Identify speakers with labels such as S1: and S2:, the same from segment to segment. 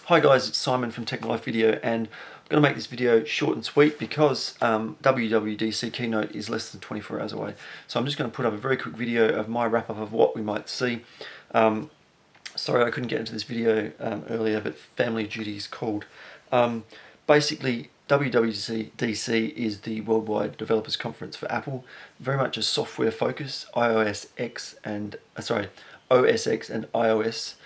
S1: Hi guys, it's Simon from Tech Life Video, and I'm going to make this video short and sweet because WWDC Keynote is less than 24 hours away. So I'm just going to put up a very quick video of my wrap up of what we might see. Sorry I couldn't get into this video earlier, but family duties called. Basically, WWDC is the Worldwide Developers Conference for Apple, very much a software focus, OSX and iOS.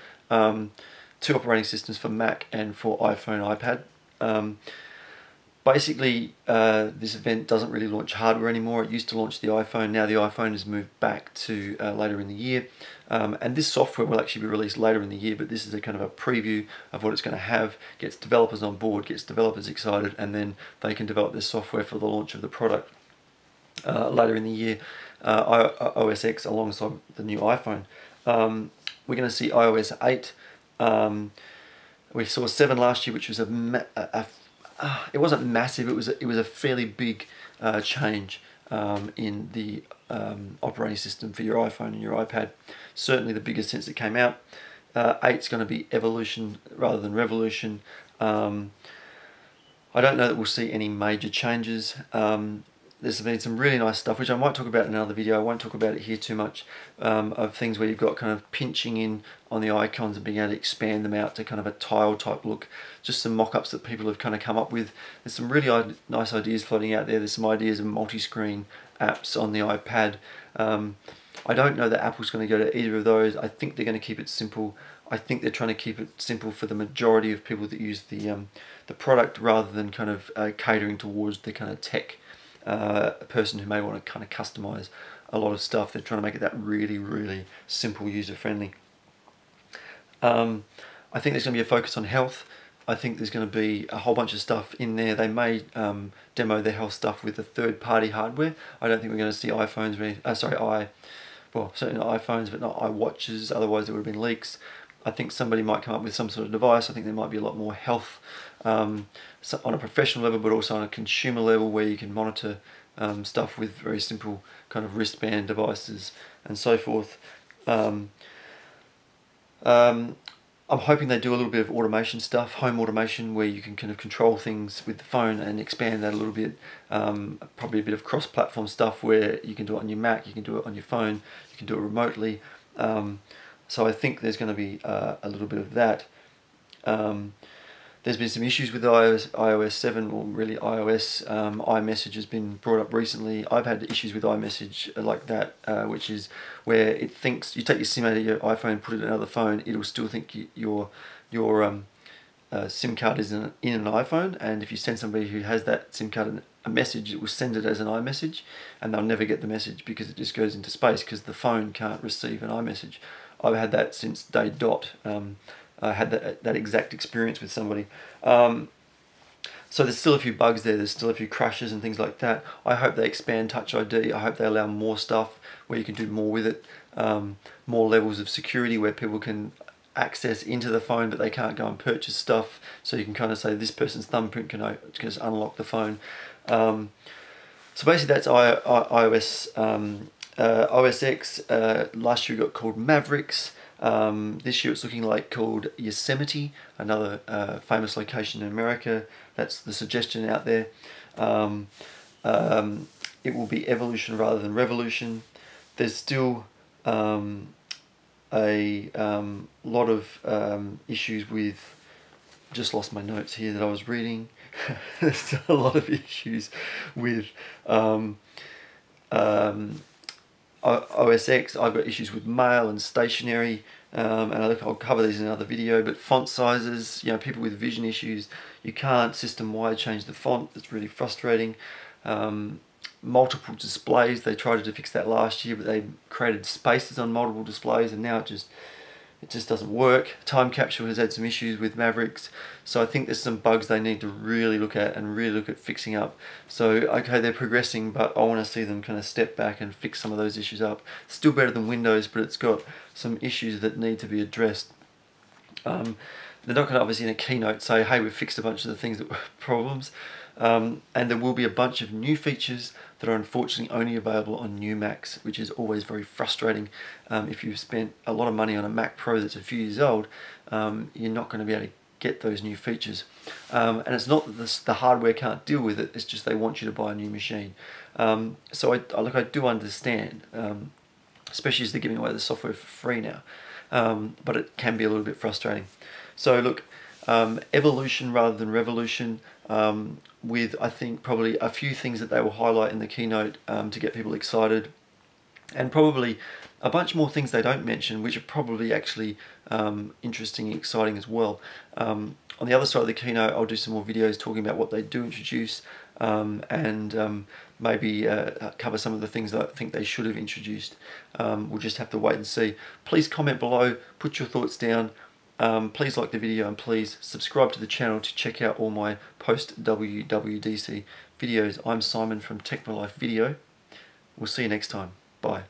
S1: Two operating systems for Mac and for iPhone, iPad. Basically, this event doesn't really launch hardware anymore. It used to launch the iPhone. Now the iPhone has moved back to later in the year. And this software will actually be released later in the year, but this is a kind of a preview of what it's going to have, gets developers on board, gets developers excited, and then they can develop their software for the launch of the product later in the year, OSX alongside the new iPhone. We're going to see iOS 8. We saw 7 last year, which was it wasn't massive. It was a fairly big change in the operating system for your iPhone and your iPad. Certainly the biggest since it came out. 8's going to be evolution rather than revolution. I don't know that we'll see any major changes. There's been some really nice stuff, which I might talk about in another video. I won't talk about it here too much, of things where you've got kind of pinching in on the icons and being able to expand them out to kind of a tile type look. Just some mock-ups that people have kind of come up with. There's some really nice ideas floating out there. There's some ideas of multi-screen apps on the iPad. I don't know that Apple's going to go to either of those. I think they're going to keep it simple. I think they're trying to keep it simple for the majority of people that use the product, rather than kind of catering towards the kind of tech person who may want to kind of customize a lot of stuff. They're trying to make it that really simple, user friendly. I think there's going to be a focus on health. I think there's going to be a whole bunch of stuff in there. They may demo their health stuff with the third-party hardware. I don't think we're going to see iPhones, certainly not iPhones, but not iWatches. Otherwise, there would have been leaks. I think somebody might come up with some sort of device. I think there might be a lot more health on a professional level, but also on a consumer level, where you can monitor stuff with very simple kind of wristband devices and so forth. I'm hoping they do a little bit of automation stuff, home automation, where you can kind of control things with the phone and expand that a little bit. Probably a bit of cross-platform stuff where you can do it on your Mac, you can do it on your phone, you can do it remotely. So I think there's going to be a little bit of that. There's been some issues with iOS 7, or really iOS. iMessage has been brought up recently. I've had issues with iMessage like that, which is where it thinks you take your SIM out of your iPhone, put it in another phone, it'll still think your SIM card is in an iPhone, and if you send somebody who has that SIM card a message, it will send it as an iMessage, and they'll never get the message because it just goes into space because the phone can't receive an iMessage. I've had that since day dot. I had that exact experience with somebody. So there's still a few bugs there, there's still a few crashes and things like that. I hope they expand Touch ID, I hope they allow more stuff where you can do more with it, more levels of security where people can access into the phone but they can't go and purchase stuff, so you can kind of say this person's thumbprint can just unlock the phone. So basically that's iOS. OS X, last year it got called Mavericks. This year it's looking like called Yosemite, another famous location in America. That's the suggestion out there. It will be evolution rather than revolution. There's still a lot of issues with, just lost my notes here that I was reading. There's still a lot of issues with OS X. I've got issues with mail and stationery, and I'll cover these in another video. But font sizes, people with vision issues, you can't system-wide change the font. It's really frustrating. Multiple displays, they tried to fix that last year, but they created spaces on multiple displays, and now it just doesn't work. Time capsule has had some issues with Mavericks, so I think there's some bugs they need to really look at and really look at fixing up. So okay, they're progressing, but I want to see them kind of step back and fix some of those issues up. Still better than Windows, but it's got some issues that need to be addressed. They're not going to obviously in a keynote say, hey, we've fixed a bunch of the things that were problems. And there will be a bunch of new features that are unfortunately only available on new Macs, which is always very frustrating. If you've spent a lot of money on a Mac Pro that's a few years old, you're not going to be able to get those new features. And it's not that the hardware can't deal with it, it's just they want you to buy a new machine. So I do understand, especially as they're giving away the software for free now, but it can be a little bit frustrating. So look, evolution rather than revolution, with I think probably a few things that they will highlight in the keynote to get people excited, and probably a bunch more things they don't mention, which are probably actually interesting and exciting as well. On the other side of the keynote, I'll do some more videos talking about what they do introduce, and maybe cover some of the things that I think they should have introduced. We'll just have to wait and see. Please comment below, put your thoughts down. Please like the video, and please subscribe to the channel to check out all my post WWDC videos. I'm Simon from Technolife Video. We'll see you next time. Bye.